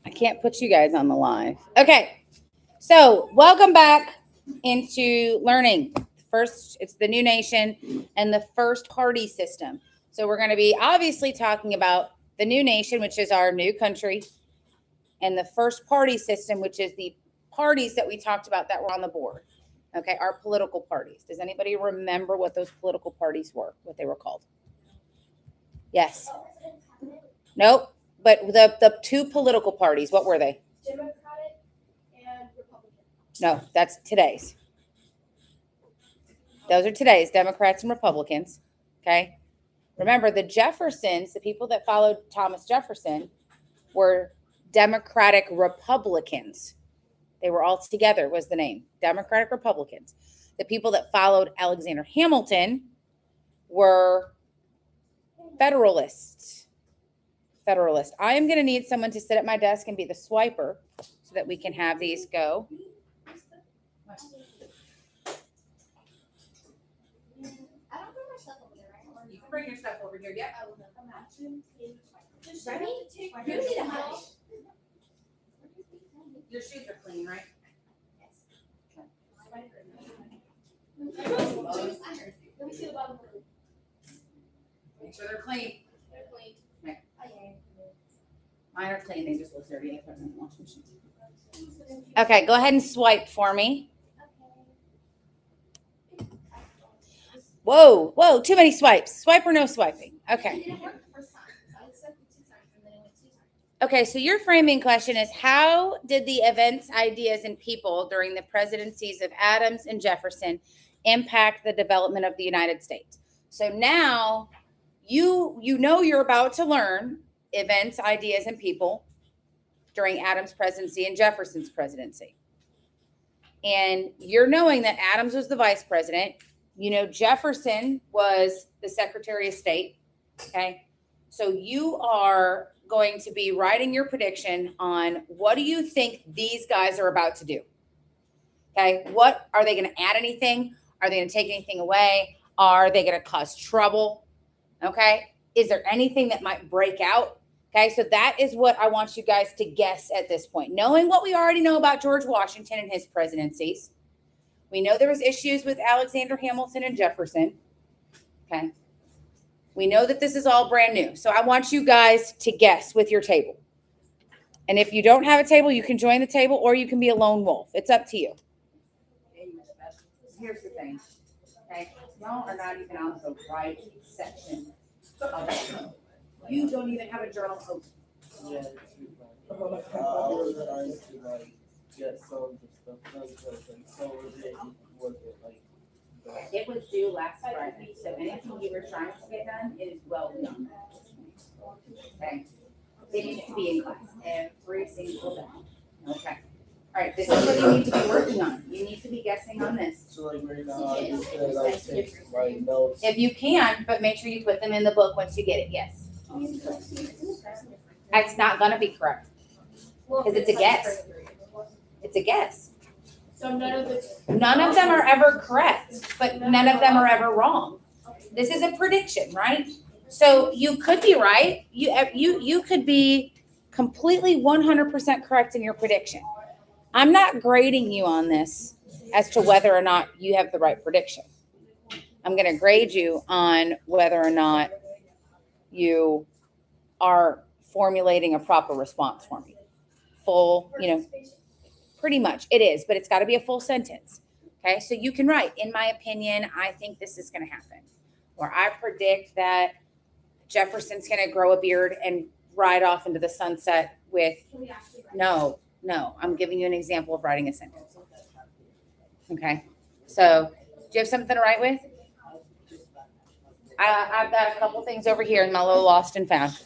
I can't put you guys on the live. Okay, so welcome back into learning. First, it's the new nation and the first party system. So we're going to be obviously talking about the new nation, which is our new country, and the first party system, which is the parties that we talked about that were on the board. Okay, our political parties. Does anybody remember what those political parties were, what they were called? Yes. Nope. But the two political parties, what were they? Democratic and Republican. No, that's today's. Those are today's, Democrats and Republicans. Okay. Remember, the Jeffersons, the people that followed Thomas Jefferson, were Democratic Republicans. They were all together, was the name. Democratic Republicans. The people that followed Alexander Hamilton were Federalists. Federalist. I am going to need someone to sit at my desk and be the swiper so that we can have these go. I don't bring my stuff over there, right? You can bring your stuff over here. Yep. Ready? You need a help. Your shoes are clean, right? Let me see the bottom. Make sure they're clean. They're clean. Okay. Okay. Mine are clean. They just look dirty. I put them in the washing machine. Okay, go ahead and swipe for me. Whoa, whoa, too many swipes. Swipe or no swiping. Okay. It didn't work the first time. So I swiped it 2 times and then it went 2 times. Okay, so your framing question is, how did the events, ideas, and people during the presidencies of Adams and Jefferson impact the development of the United States? So now you know you're about to learn events, ideas, and people during Adams' presidency and Jefferson's presidency. And you're knowing that Adams was the vice president. You know Jefferson was the Secretary of State. Okay, so you are going to be writing your prediction on what do you think these guys are about to do. Okay, what are they going to add anything? Are they going to take anything away? Are they going to cause trouble? Okay, is there anything that might break out? Okay, so that is what I want you guys to guess at this point. Knowing what we already know about George Washington and his presidencies, we know there was issues with Alexander Hamilton and Jefferson. Okay. We know that this is all brand new. So I want you guys to guess with your table. And if you don't have a table, you can join the table or you can be a lone wolf. It's up to you. Here's the thing. Okay. Y'all are not even on the right section of it. You don't even have a journal open. Yeah, I was trying to like get some of the stuff done, so was it like It was due last Friday, so anything you were trying to get done, it is well done. Okay, it needs to be in class every single day. Okay, all right, this is what you need to be working on. You need to be guessing on this. so like right now I just feel like take my notes. If you can, but make sure you put them in the book once you get it. Yes, it's not gonna be correct because it's a guess. It's a guess. So None of them are ever correct, but none of them are ever wrong. This is a prediction, right? So you could be right. You could be completely 100% correct in your prediction. I'm not grading you on this as to whether or not you have the right prediction. I'm going to grade you on whether or not you are formulating a proper response for me. Full, pretty much it is, but it's got to be a full sentence. Okay, so you can write, in my opinion, I think this is going to happen. Or I predict that Jefferson's going to grow a beard and ride off into the sunset with, no, I'm giving you an example of writing a sentence. Okay, so do you have something to write with? I've got a couple things over here in my little lost and found.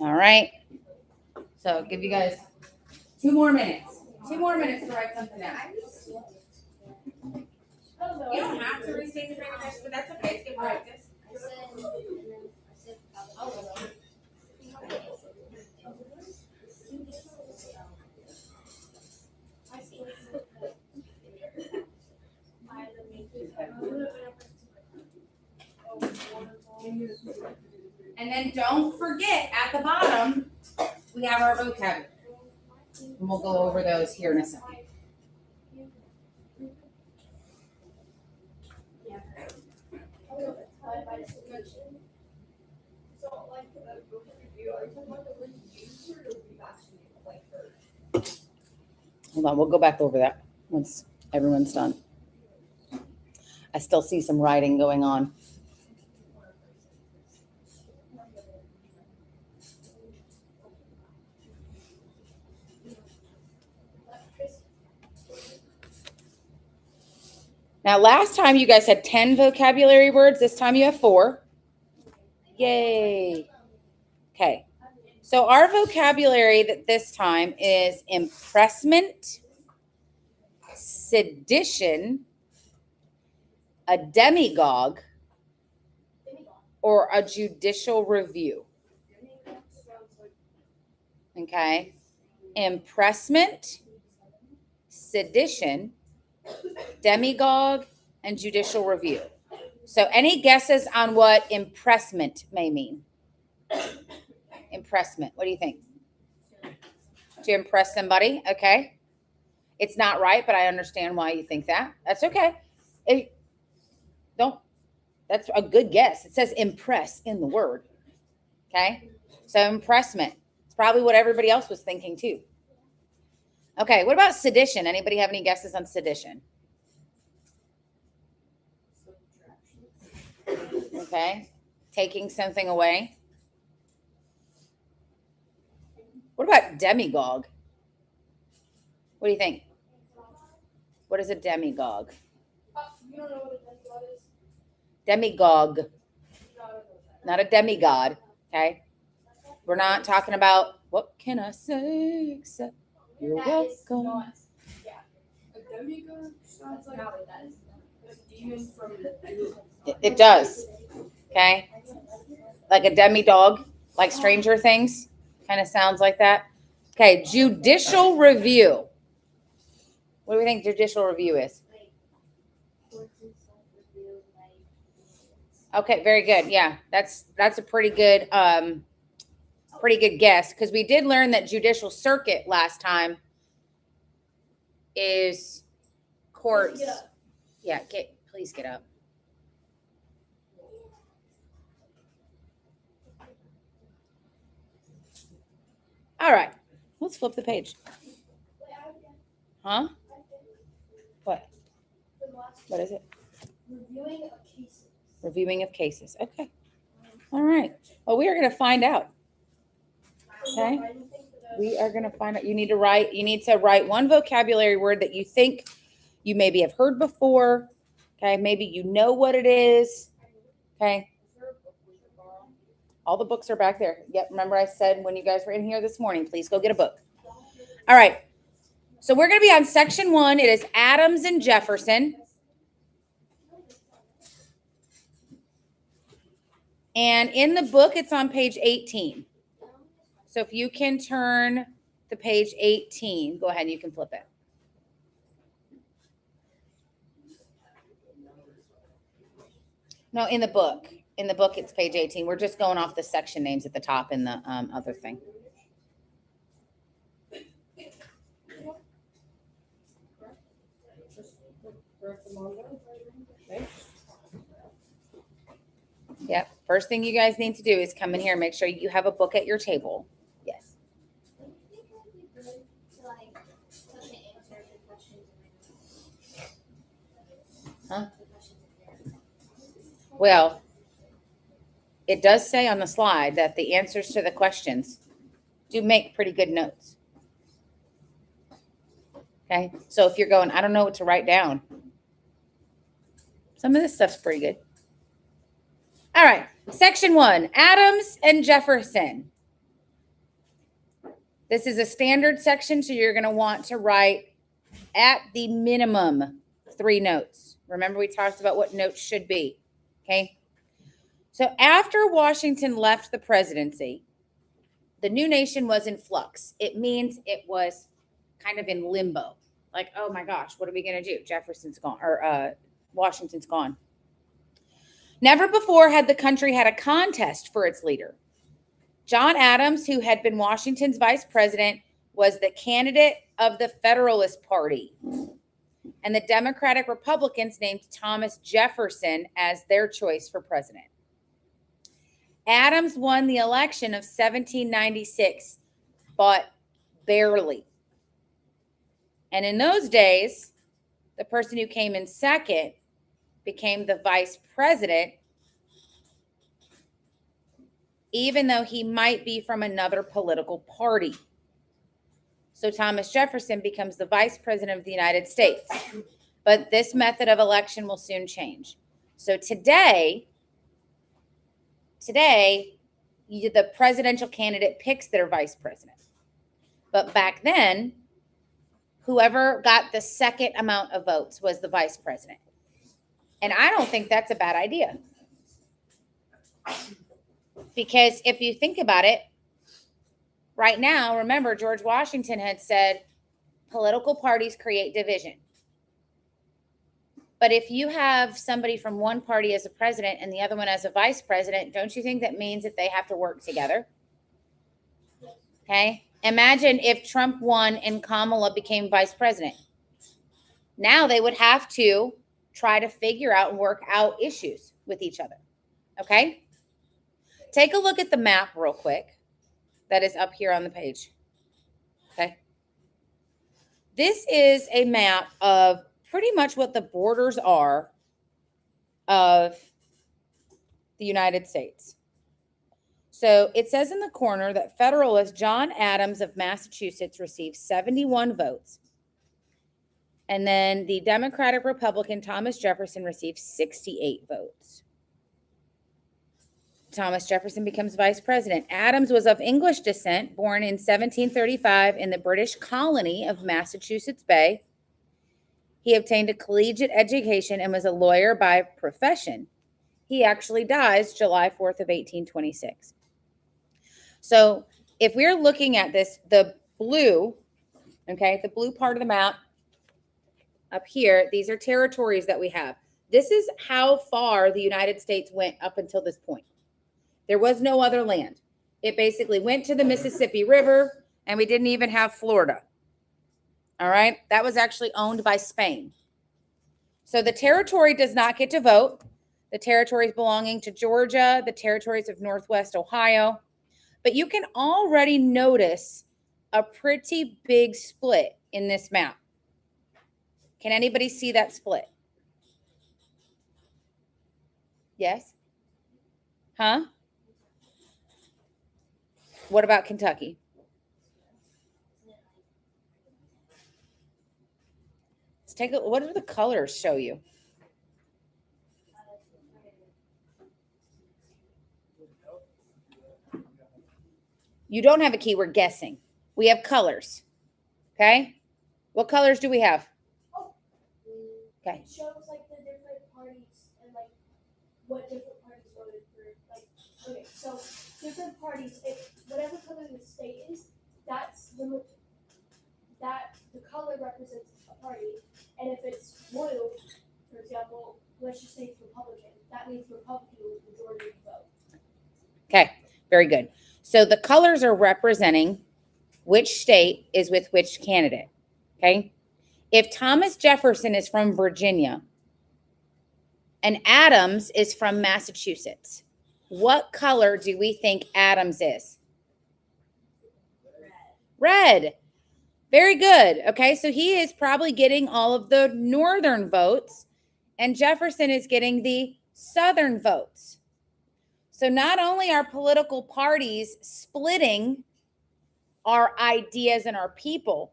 All right, so I'll give you guys 2 more minutes. 2 more minutes to write something down. You don't have to restate the presentation, but that's okay. It's good practice. And then don't forget at the bottom, we have our vocabulary. And we'll go over those here in a second. So, like, for the book review, are you talking about the word used or we've actually like heard? Hold on, we'll go back over that once everyone's done. I still see some writing going on. Now, last time you guys had 10 vocabulary words. This time you have 4. Yay. Okay. So our vocabulary that this time is impressment, sedition, a demagogue, or a judicial review. Okay. Impressment, sedition, demagogue, and judicial review. So any guesses on what impressment may mean? Impressment. What do you think? To impress somebody. Okay. It's not right, but I understand why you think that. That's okay. That's a good guess. It says impress in the word. Okay. So impressment. It's probably what everybody else was thinking too. Okay. What about sedition? Anybody have any guesses on sedition? Okay. Taking something away. What about demagogue? What do you think? What is a demagogue? You don't know what a demagogue is? Demagogue, No, I don't know that. not a demigod. Okay. We're not talking about what can I say except you're That is welcome. not, yeah. A demigod sounds like a demon from the It does. Okay. Like a demi-dog, like Stranger Things. Kind of sounds like that. Okay. Judicial review. What do we think judicial review is? Okay. Very good. Yeah. That's a pretty good guess, because we did learn that judicial circuit last time is courts. Get up. Yeah. Please get up. All right, let's flip the page. Huh? What? What is it? Reviewing of cases. Reviewing of cases. Okay. All right. Well, we are going to find out. Okay. We are going to find out. You need to write one vocabulary word that you think you maybe have heard before. Okay. Maybe you know what it is. Okay. All the books are back there. Yep. Remember I said when you guys were in here this morning, please go get a book. All right. So we're going to be on section 1. It is Adams and Jefferson. And in the book, it's on page 18. So if you can turn to page 18, go ahead, you can flip it. No, in the book. In the book, it's page 18. We're just going off the section names at the top in the other thing. Yep. First thing you guys need to do is come in here and make sure you have a book at your table. Yes. Huh? Well, it does say on the slide that the answers to the questions do make pretty good notes. Okay. So if you're going, I don't know what to write down. Some of this stuff's pretty good. All right. Section 1, Adams and Jefferson. This is a standard section, so you're going to want to write at the minimum 3 notes. Remember, we talked about what notes should be. Okay. So after Washington left the presidency, the new nation was in flux. It means it was kind of in limbo. Like, oh my gosh, what are we going to do? Jefferson's gone, or Washington's gone. Never before had the country had a contest for its leader. John Adams, who had been Washington's vice president, was the candidate of the Federalist Party. And the Democratic Republicans named Thomas Jefferson as their choice for president. Adams won the election of 1796, but barely. And in those days, the person who came in second became the vice president, even though he might be from another political party. So Thomas Jefferson becomes the vice president of the United States. But this method of election will soon change. So today, the presidential candidate picks their vice president. But back then, whoever got the second amount of votes was the vice president. And I don't think that's a bad idea. Because if you think about it, right now, remember, George Washington had said, political parties create division. But if you have somebody from one party as a president and the other one as a vice president, don't you think that means that they have to work together? Okay. Imagine if Trump won and Kamala became vice president. Now they would have to try to figure out and work out issues with each other. Okay. Take a look at the map real quick that is up here on the page. Okay. This is a map of pretty much what the borders are of the United States. So it says in the corner that Federalist John Adams of Massachusetts received 71 votes. And then the Democratic Republican Thomas Jefferson received 68 votes. Thomas Jefferson becomes vice president. Adams was of English descent, born in 1735 in the British colony of Massachusetts Bay. He obtained a collegiate education and was a lawyer by profession. He actually dies July 4th of 1826. So if we're looking at this, the blue, okay, the blue part of the map up here, these are territories that we have. This is how far the United States went up until this point. There was no other land. It basically went to the Mississippi River, and we didn't even have Florida. All right. That was actually owned by Spain. So the territory does not get to vote. The territories belonging to Georgia, the territories of Northwest Ohio. But you can already notice a pretty big split in this map. Can anybody see that split? Yes? Huh? What about Kentucky? Take a, what do the colors show you? You don't have a key. We're guessing. We have colors. Okay. What colors do we have? Okay. It shows like the different parties and like what different parties voted for. Like, okay, so different parties, whatever color the state is, that's the color represents a party. And if it's blue, for example, let's just say it's Republican, that means Republican was majority of the vote. Okay, very good. So the colors are representing which state is with which candidate. Okay. If Thomas Jefferson is from Virginia and Adams is from Massachusetts, what color do we think Adams is? Red. Very good. Okay, so he is probably getting all of the northern votes, and Jefferson is getting the southern votes. So not only are political parties splitting our ideas and our people,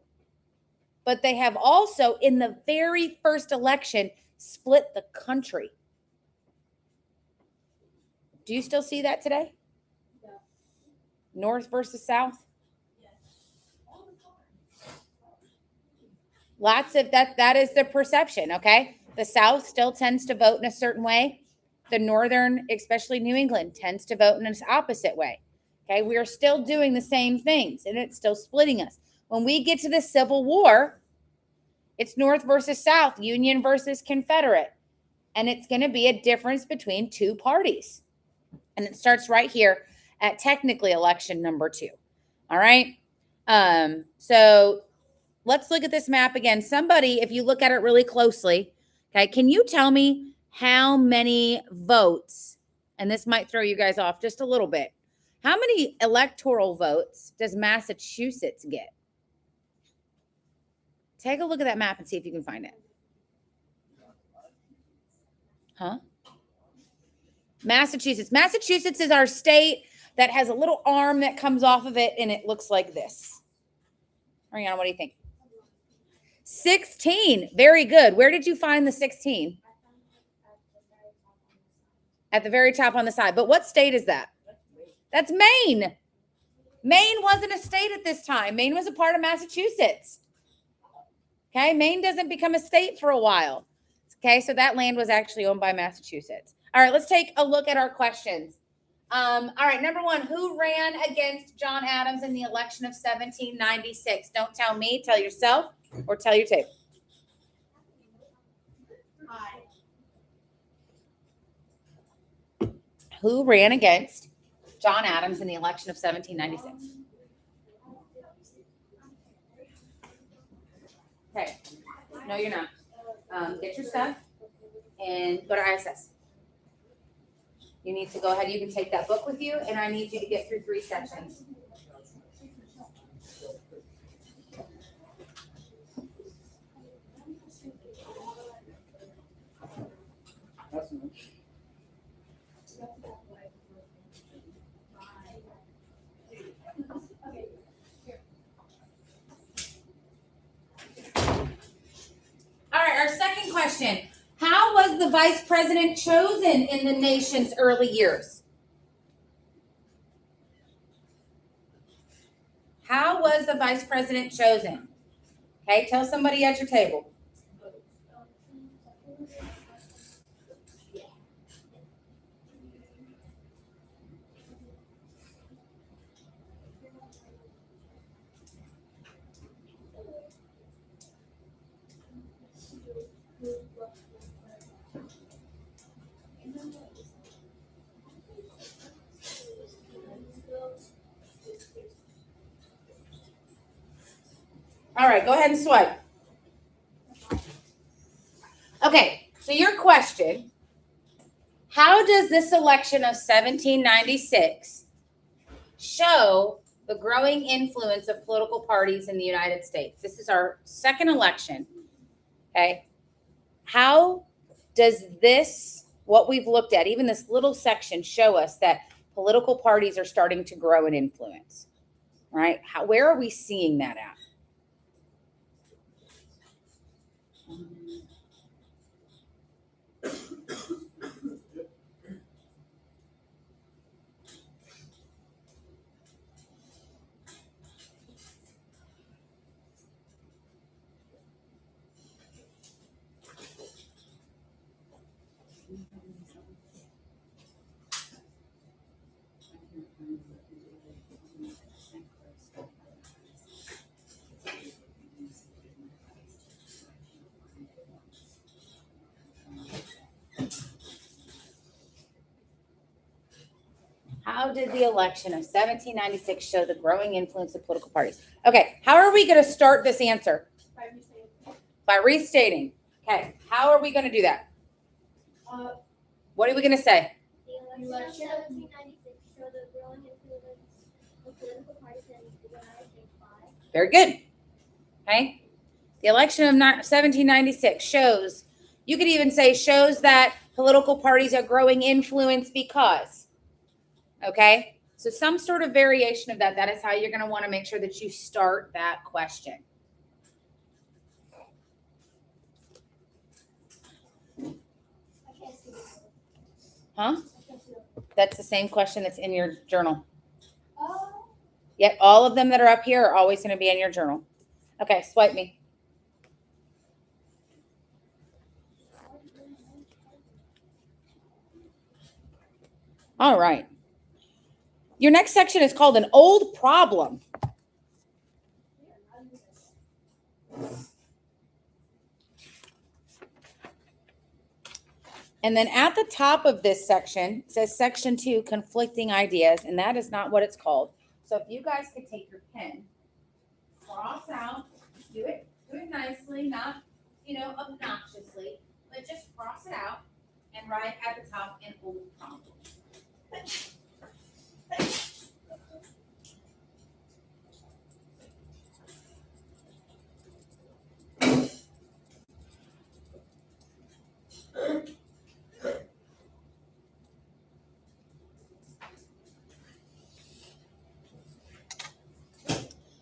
but they have also, in the very first election, split the country. Do you still see that today? Yeah. North versus South? Lots of that is the perception, okay? The South still tends to vote in a certain way. The Northern, especially New England, tends to vote in an opposite way. Okay, we are still doing the same things, and it's still splitting us. When we get to the Civil War, it's North versus South, Union versus Confederate. And it's going to be a difference between two parties. And it starts right here at technically election number 2. All right. So let's look at this map again. Somebody, if you look at it really closely, okay, can you tell me how many votes, and this might throw you guys off just a little bit, how many electoral votes does Massachusetts get? Take a look at that map and see if you can find it. Huh? Massachusetts. Massachusetts is our state that has a little arm that comes off of it, and it looks like this. Ariana, what do you think? 16. Very good. Where did you find the 16? At the very top on the side. But what state is that? That's Maine. Maine wasn't a state at this time. Maine was a part of Massachusetts. Okay, Maine doesn't become a state for a while. Okay, so that land was actually owned by Massachusetts. All right, let's take a look at our questions. All right, number 1, who ran against John Adams in the election of 1796? Don't tell me, tell yourself, or tell your tape. Who ran against John Adams in the election of 1796? Okay, no, you're not. Get your stuff and go to ISS. You need to go ahead. You can take that book with you, and I need you to get through 3 sections. All right, our second question. How was the vice president chosen in the nation's early years? How was the vice president chosen? Okay, tell somebody at your table. All right, go ahead and swipe. Okay, so your question, how does this election of 1796 show the growing influence of political parties in the United States? This is our second election, okay? How does this, what we've looked at, even this little section, show us that political parties are starting to grow in influence, right? Where are we seeing that at? How did the election of 1796 show the growing influence of political parties? Okay, how are we going to start this answer? By restating. Okay, how are we going to do that? What are we going to say? The election of 1796 showed the growing influence of political parties in the United States by. Very good. Okay, the election of 1796 shows, you could even say shows that political parties are growing influence because. Okay, so some sort of variation of that. That is how you're going to want to make sure that you start that question. Huh? That's the same question that's in your journal. Yep, all of them that are up here are always going to be in your journal. Okay, swipe me. All right. Your next section is called an old problem. And then at the top of this section, it says section 2, conflicting ideas, and that is not what it's called. So if you guys could take your pen, cross out, do it nicely, not, obnoxiously, but just cross it out and write at the top in old problems.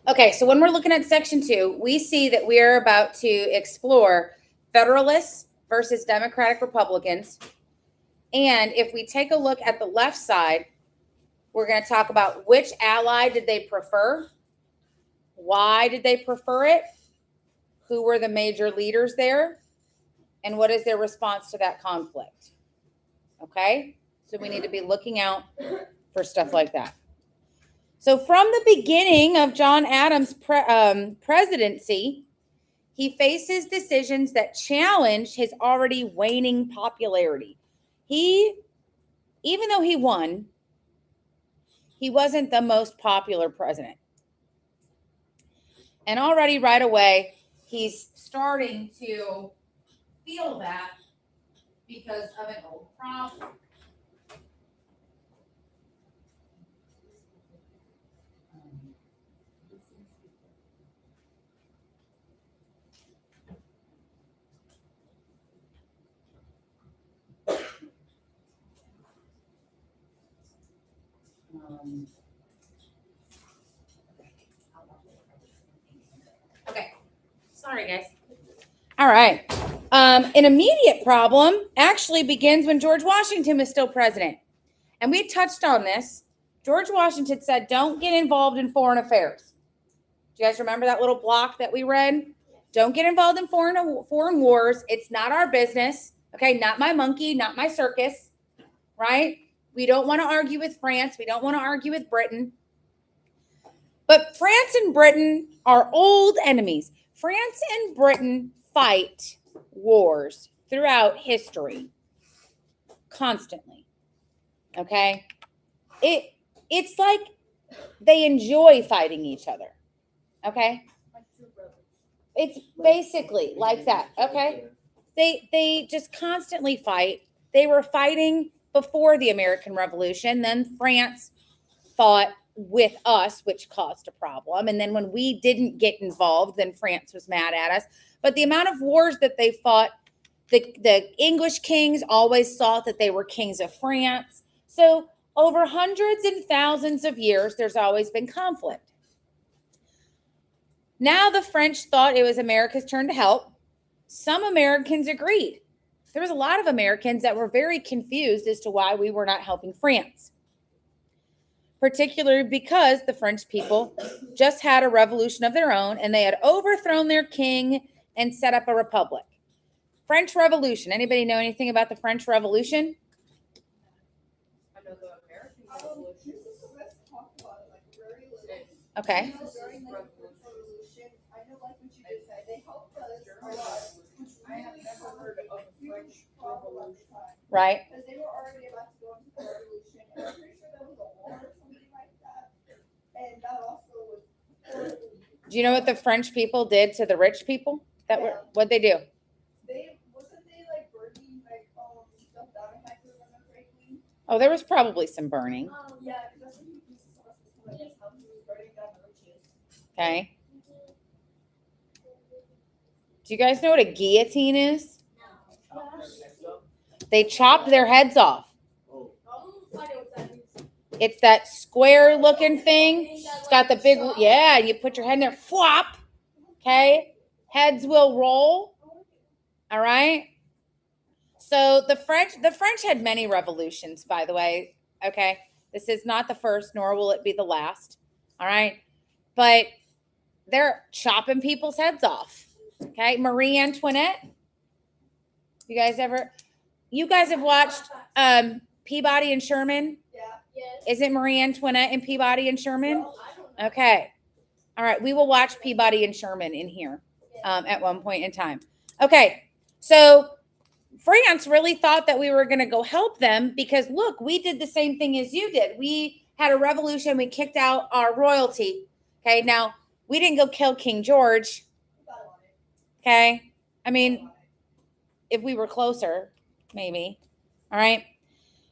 Okay, so when we're looking at section 2, we see that we're about to explore Federalists versus Democratic Republicans. And if we take a look at the left side, we're going to talk about which ally did they prefer, why did they prefer it, who were the major leaders there, and what is their response to that conflict. Okay, so we need to be looking out for stuff like that. So from the beginning of John Adams' presidency, he faces decisions that challenge his already waning popularity. Even though he won, he wasn't the most popular president. And already right away, he's starting to feel that because of an old problem. Okay, sorry guys. All right. An immediate problem actually begins when George Washington was still president. And we touched on this. George Washington said, don't get involved in foreign affairs. Do you guys remember that little block that we read? Don't get involved in foreign wars. It's not our business. Okay, not my monkey, not my circus, right? We don't want to argue with France. We don't want to argue with Britain. But France and Britain are old enemies. France and Britain fight wars throughout history constantly. Okay? It's like they enjoy fighting each other. Okay? It's basically like that. Okay? They just constantly fight. They were fighting before the American Revolution. Then France fought with us, which caused a problem. And then when we didn't get involved, then France was mad at us. But the amount of wars that they fought, the English kings always thought that they were kings of France. So over hundreds and thousands of years, there's always been conflict. Now the French thought it was America's turn to help. Some Americans agreed. There was a lot of Americans that were very confused as to why we were not helping France, particularly because the French people just had a revolution of their own and they had overthrown their king and set up a republic. French Revolution. Anybody know anything about the French Revolution? I know the American Revolution. Okay. During the Revolution, I know, like what you just said, they helped us a lot. I have never heard of the French Revolution. Right. Because they were already about to go into the revolution, and I'm pretty sure there was a war or something like that. And that also was horrible. Do you know what the French people did to the rich people? What'd they do? Wasn't they like burning stuff down, if I can remember correctly? Oh, there was probably some burning. Yeah, because that's what he used to tell us before this, how he was burning down the riches. Okay. Do you guys know what a guillotine is? They chopped their heads off. It's that square looking thing. It's got the big, yeah, you put your head in there, flop. Okay. Heads will roll. All right. So the French had many revolutions, by the way. Okay. This is not the first, nor will it be the last. All right. But they're chopping people's heads off. Okay. Marie Antoinette. You guys have watched Peabody and Sherman? Yeah. Yes. Is it Marie Antoinette and Peabody and Sherman? Well, I don't know. Okay. All right. We will watch Peabody and Sherman in here at one point in time. Okay. So France really thought that we were going to go help them because, look, we did the same thing as you did. We had a revolution. We kicked out our royalty. Okay. Now, we didn't go kill King George. Okay. I mean, if we were closer, maybe. All right.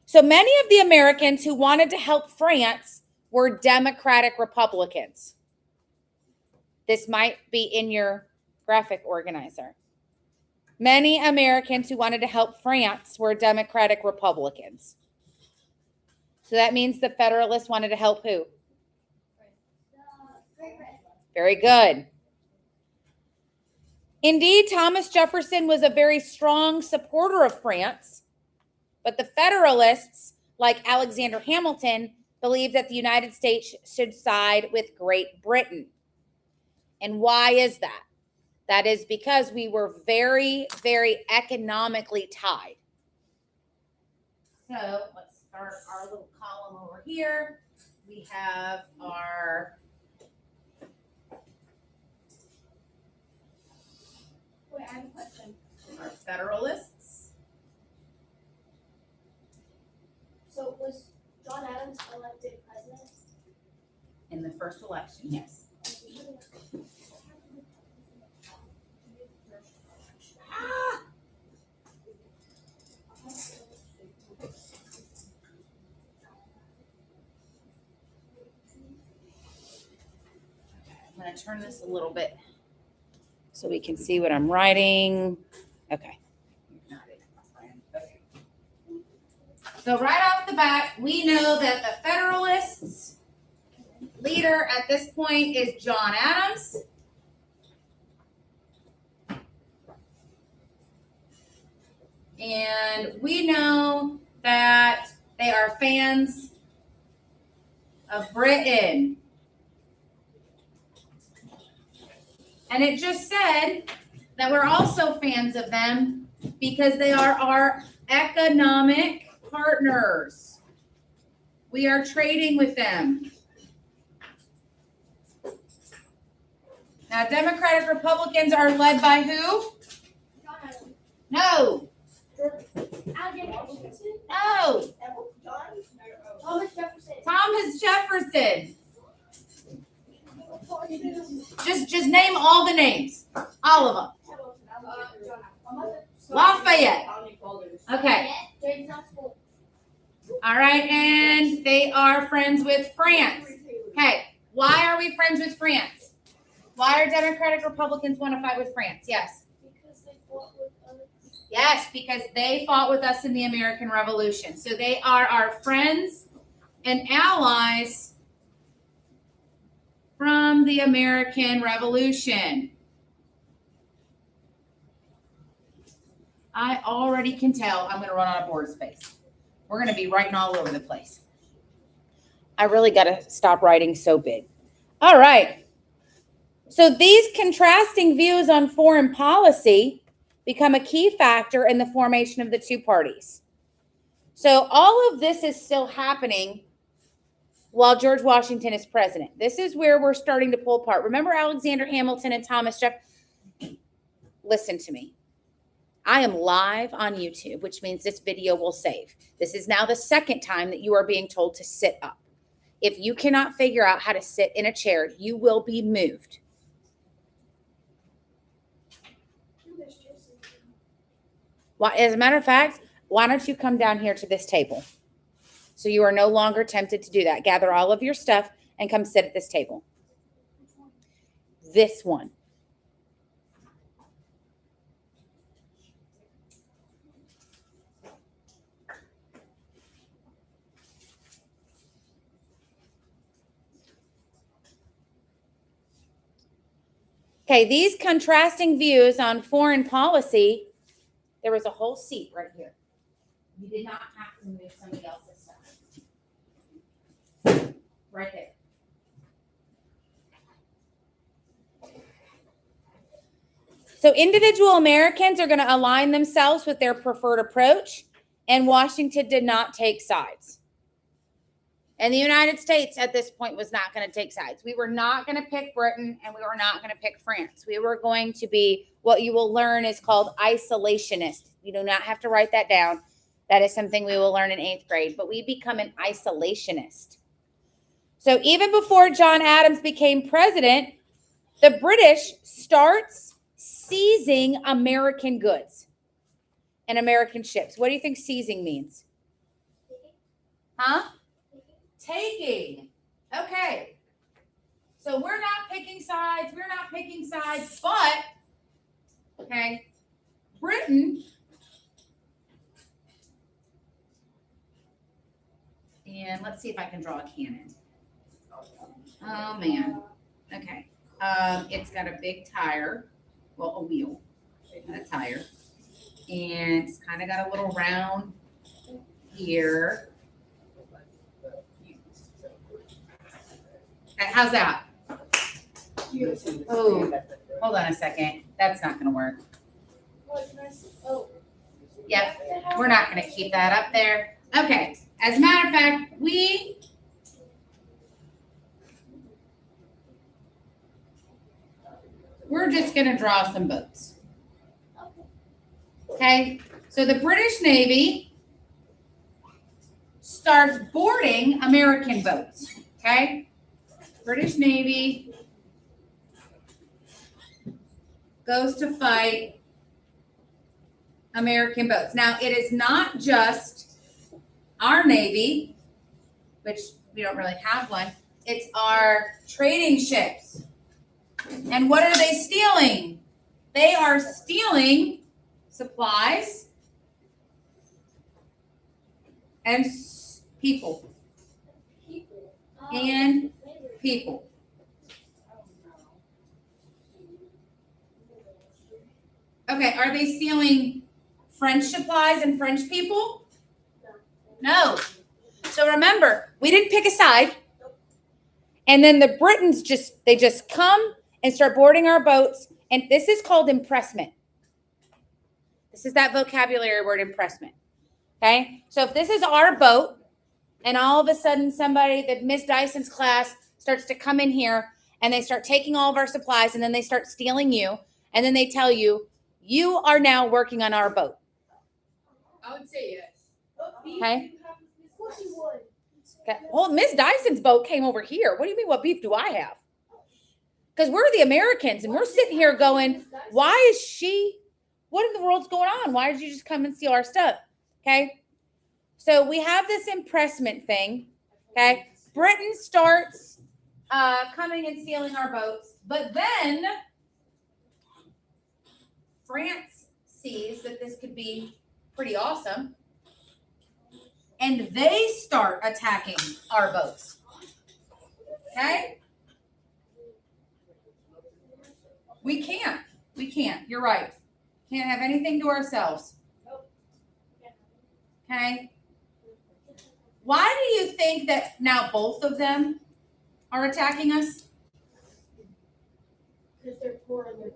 So many of the Americans who wanted to help France were Democratic Republicans. This might be in your graphic organizer. Many Americans who wanted to help France were Democratic Republicans. So that means the Federalists wanted to help who? Very good. Indeed, Thomas Jefferson was a very strong supporter of France, but the Federalists, like Alexander Hamilton, believed that the United States should side with Great Britain. And why is that? That is because we were very, very economically tied. So let's start our little column over here. We have our Wait, I have a question. Federalists. So was John Adams elected president? In the first election, yes. Ah! I'm going to turn this a little bit so we can see what I'm writing. Okay. So right off the bat, we know that the Federalists leader at this point is John Adams. And we know that they are fans of Britain. And it just said that we're also fans of them because they are our economic partners. We are trading with them. Now, Democratic Republicans are led by who? John Adams. No. Alexander Hamilton. No. Thomas Jefferson. Thomas Jefferson. Just name all the names. All of them. Lafayette. Okay. James Knoxville. All right. And they are friends with France. Okay. Why are we friends with France? Why are Democratic Republicans want to fight with France? Yes. Because they fought with us. Yes, because they fought with us in the American Revolution. So they are our friends and allies from the American Revolution. I already can tell I'm going to run out of board space. We're going to be writing all over the place. I really got to stop writing so big. All right. So these contrasting views on foreign policy become a key factor in the formation of the two parties. So all of this is still happening while George Washington is president. This is where we're starting to pull apart. Remember Alexander Hamilton and Thomas Jefferson? Listen to me. I am live on YouTube, which means this video will save. This is now the second time that you are being told to sit up. If you cannot figure out how to sit in a chair, you will be moved. Well, as a matter of fact, why don't you come down here to this table? So you are no longer tempted to do that. Gather all of your stuff and come sit at this table. This one. Okay, these contrasting views on foreign policy, there was a whole seat right here. You did not have to move somebody else's stuff. Right there. So individual Americans are going to align themselves with their preferred approach, and Washington did not take sides. And the United States at this point was not going to take sides. We were not going to pick Britain and we were not going to pick France. We were going to be what you will learn is called isolationist. You do not have to write that down. That is something we will learn in 8th grade, but we become an isolationist. So even before John Adams became president, the British starts seizing American goods and American ships. What do you think seizing means? Huh? Taking. Okay. So we're not picking sides. We're not picking sides, but, okay, Britain, and let's see if I can draw a cannon. Oh, man. Okay. It's got a big tire, well, a wheel, not a tire, and it's kind of got a little round here. Okay, how's that? Oh, hold on a second. That's not going to work. Yep, we're not going to keep that up there. Okay, as a matter of fact, we're just going to draw some boats. Okay, so the British Navy starts boarding American boats. Okay, British Navy goes to fight American boats. Now, it is not just our Navy, which we don't really have one. It's our trading ships. And what are they stealing? They are stealing supplies and people. And people. Okay, are they stealing French supplies and French people? No. So remember, we didn't pick a side. And then the Britons just come and start boarding our boats. And this is called impressment. This is that vocabulary word, impressment. Okay? So if this is our boat, and all of a sudden somebody that Miss Dyson's class starts to come in here and they start taking all of our supplies and then they start stealing you, and then they tell you, you are now working on our boat. I would say yes. Okay? Of course you would. Okay. Well, Miss Dyson's boat came over here. What do you mean, what beef do I have? Because we're the Americans and we're sitting here going, why is she, what in the world's going on? Why did you just come and steal our stuff? Okay? So we have this impressment thing. Okay? Britain starts coming and stealing our boats. But then France sees that this could be pretty awesome. And they start attacking our boats. Okay? We can't. We can't. You're right. Can't have anything to ourselves. Okay? Why do you think that now both of them are attacking us? Because they're poor and they're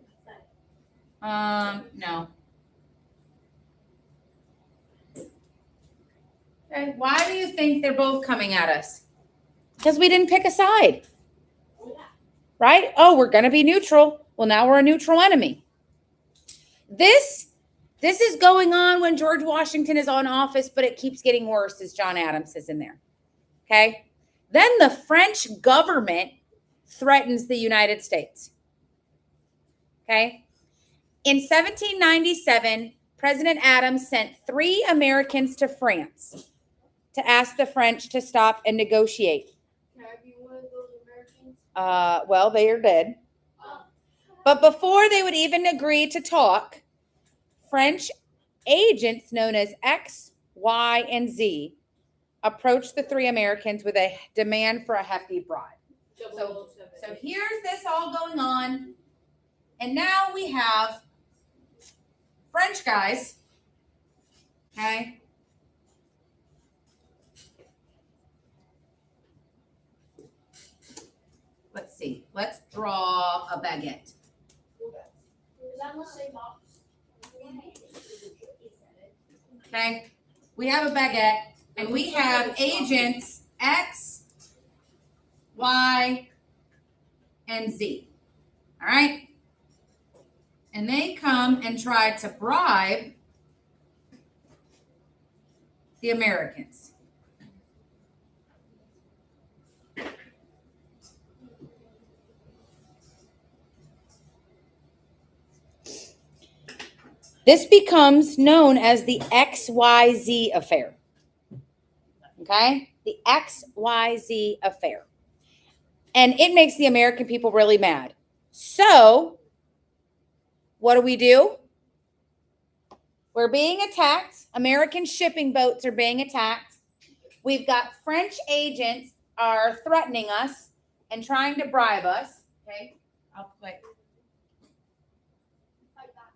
pathetic. No. Okay, why do you think they're both coming at us? Because we didn't pick a side. Right? Oh, we're going to be neutral. Well, now we're a neutral enemy. This is going on when George Washington is on office, but it keeps getting worse as John Adams is in there. Okay? Then the French government threatens the United States. Okay? In 1797, President Adams sent 3 Americans to France to ask the French to stop and negotiate. Can I be one of those Americans? Well, they are dead. But before they would even agree to talk, French agents known as X, Y, and Z approached the 3 Americans with a demand for a hefty bribe. So here's this all going on. And now we have French guys, okay? Let's see. Let's draw a baguette. Is that the same box? Okay? We have a baguette, and we have agents X, Y, and Z. All right? And they come and try to bribe the Americans. This becomes known as the XYZ affair. Okay? The XYZ affair. And it makes the American people really mad. So, what do? We're being attacked. American shipping boats are being attacked. We've got French agents are threatening us and trying to bribe us. Okay? I'll play. Fight back.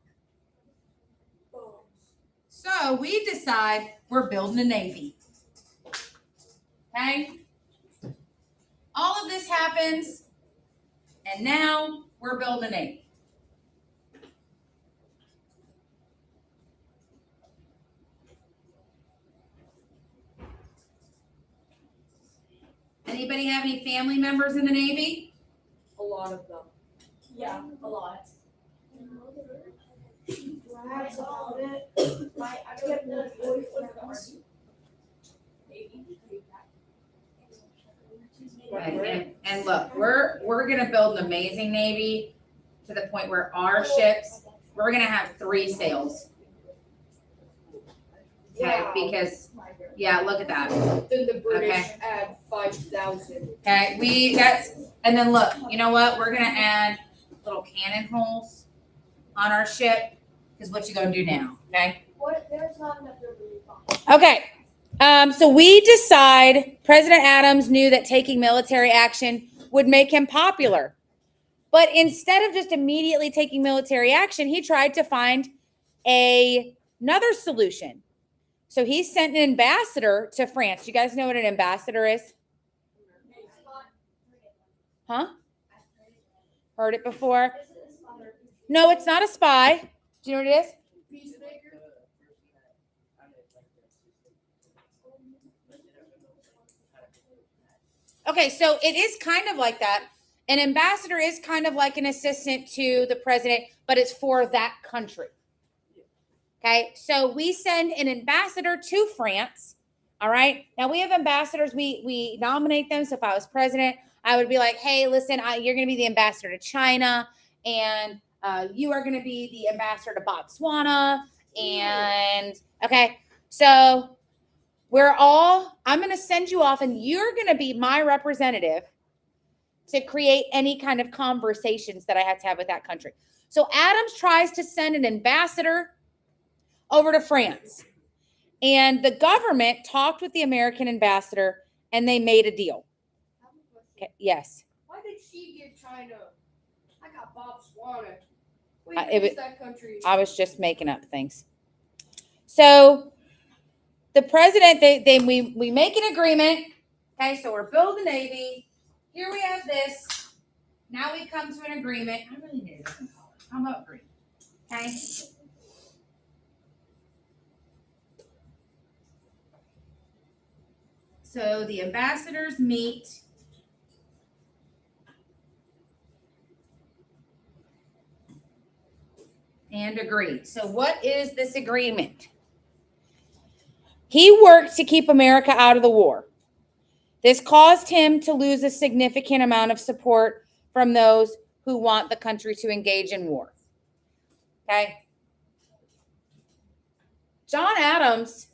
Boom. So we decide we're building a navy. Okay? All of this happens, and now we're building a navy. Anybody have any family members in the Navy? A lot of them. Yeah, a lot. Brags about it. I get the boyfriends. And look, we're gonna build an amazing Navy to the point where our ships, we're gonna have 3 sails. Okay, because look at that. Then the British Okay. add 5,000. Okay, and then look, you know what? We're gonna add little cannon holes on our ship, because what you gonna do now, okay? What? There's not enough room to move on. Okay. So we decide President Adams knew that taking military action would make him popular. But instead of just immediately taking military action, he tried to find another solution. So he sent an ambassador to France. You guys know what an ambassador is? Huh? Heard it before? No, it's not a spy. Do you know what it is? Peacemaker. Okay, so it is kind of like that. An ambassador is kind of like an assistant to the president, but it's for that country. Okay, so we send an ambassador to France. All right, now we have ambassadors. We nominate them. So if I was president, I would be like, hey, listen, you're going to be the ambassador to China, and you are going to be the ambassador to Botswana. And okay, so I'm going to send you off, and you're going to be my representative to create any kind of conversations that I had to have with that country. So Adams tries to send an ambassador over to France. And the government talked with the American ambassador, and they made a deal. Okay, yes. Why did she give China? I got Botswana. Wait, It who's was- that country? I was just making up things. So the president, we make an agreement. Okay, so we're building a navy. Here we have this. Now we come to an agreement. I really need a different color. How about green? Okay. So the ambassadors meet. And agree. So what is this agreement? He worked to keep America out of the war. This caused him to lose a significant amount of support from those who want the country to engage in war. Okay. John Adams,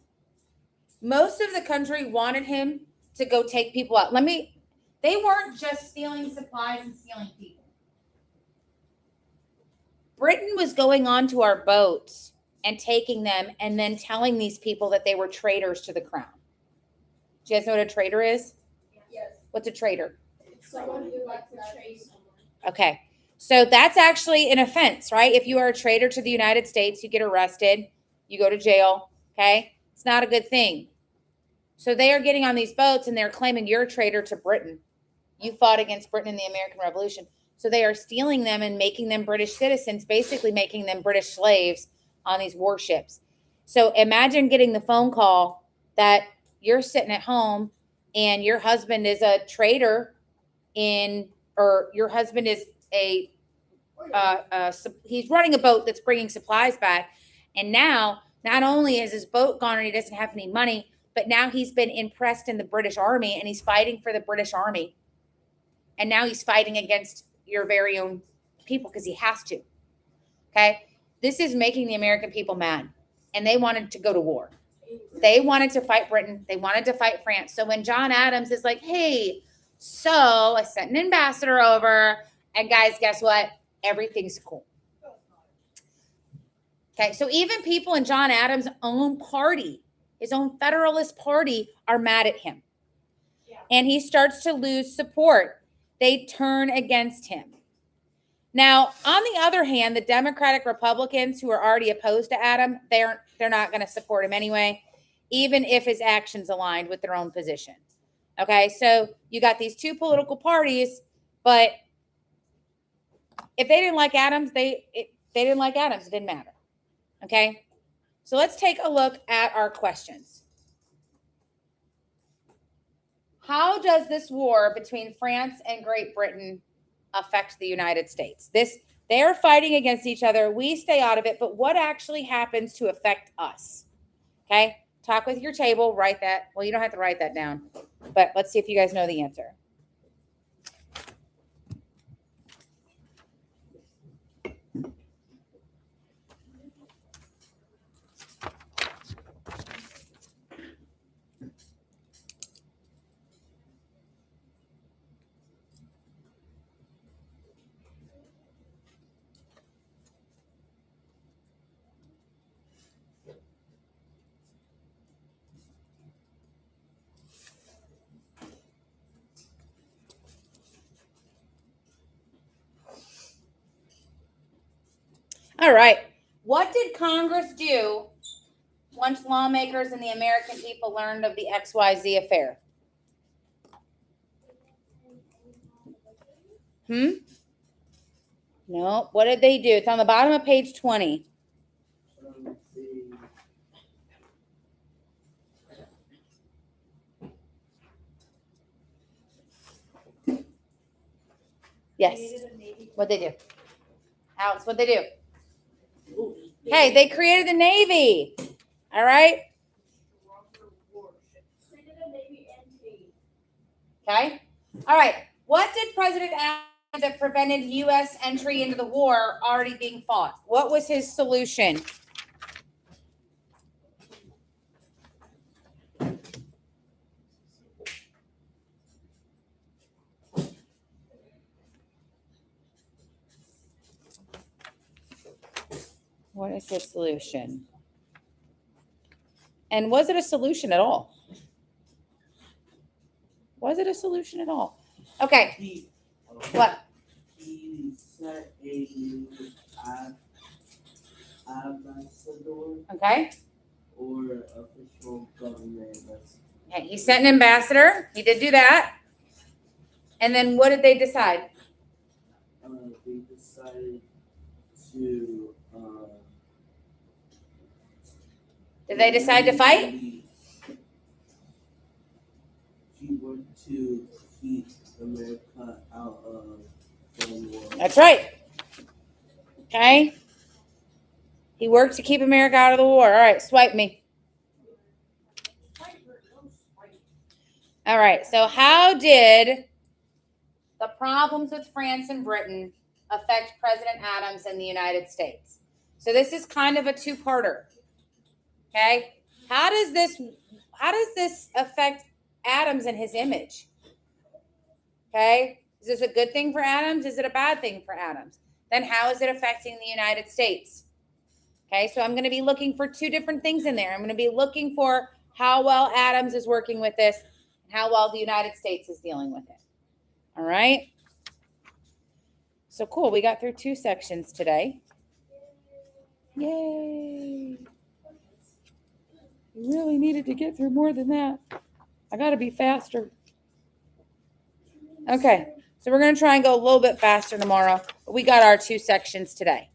most of the country wanted him to go take people out. They weren't just stealing supplies and stealing people. Britain was going onto our boats and taking them and then telling these people that they were traitors to the crown. Do you guys know what a traitor is? Yes. What's a traitor? Someone who like betrays someone. Okay. So that's actually an offense, right? If you are a traitor to the United States, you get arrested, you go to jail. Okay. It's not a good thing. So they are getting on these boats and they're claiming you're a traitor to Britain. You fought against Britain in the American Revolution. So they are stealing them and making them British citizens, basically making them British slaves on these warships. So imagine getting the phone call that you're sitting at home and your husband is a traitor or your husband is he's running a boat that's bringing supplies back, and now not only is his boat gone and he doesn't have any money, but now he's been impressed in the British Army and he's fighting for the British Army, and now he's fighting against your very own people because he has to. Okay, this is making the American people mad, and they wanted to go to war. They wanted to fight Britain. They wanted to fight France. So when John Adams is like, hey, so I sent an ambassador over, and guys, guess what? Everything's cool. Okay, so even people in John Adams' own party, his own Federalist Party, are mad at him. Yeah. And he starts to lose support. They turn against him. Now, on the other hand, the Democratic Republicans who are already opposed to Adam, they're not going to support him anyway, even if his actions aligned with their own position. Okay, so you got these two political parties, but if they didn't like Adams, they didn't like Adams. It didn't matter. Okay, so let's take a look at our questions. How does this war between France and Great Britain affect the United States? They're fighting against each other. We stay out of it, but what actually happens to affect us? Okay, talk with your table, write that. Well, you don't have to write that down, but let's see if you guys know the answer. All right. What did Congress do once lawmakers and the American people learned of the XYZ affair? No. What did they do? It's on the bottom of page 20. Let's see. Yes. What'd they do? Alex, what'd they do? Hey, they created the Navy. All right. Created a Navy and Navy. Okay. All right. What did President Adams that prevented U.S. entry into the war already being fought? What was his solution? What is his solution? And was it a solution at all? Was it a solution at all? Okay. He, What? he set a new ambassador Okay. or official government. Okay. He sent an ambassador. He did do that. And then what did they decide? They decided to. Did they decide to fight? He worked to keep America out of the war. That's right. Okay. He worked to keep America out of the war. All right. Swipe me. All right. So how did the problems with France and Britain affect President Adams and the United States? So this is kind of a two-parter. Okay. How does this affect Adams and his image? Okay. Is this a good thing for Adams? Is it a bad thing for Adams? Then how is it affecting the United States? Okay. So I'm going to be looking for two different things in there. I'm going to be looking for how well Adams is working with this and how well the United States is dealing with it. All right. So cool. We got through 2 sections today. Yay. We really needed to get through more than that. I got to be faster. Okay. So we're going to try and go a little bit faster tomorrow, but we got our 2 sections today.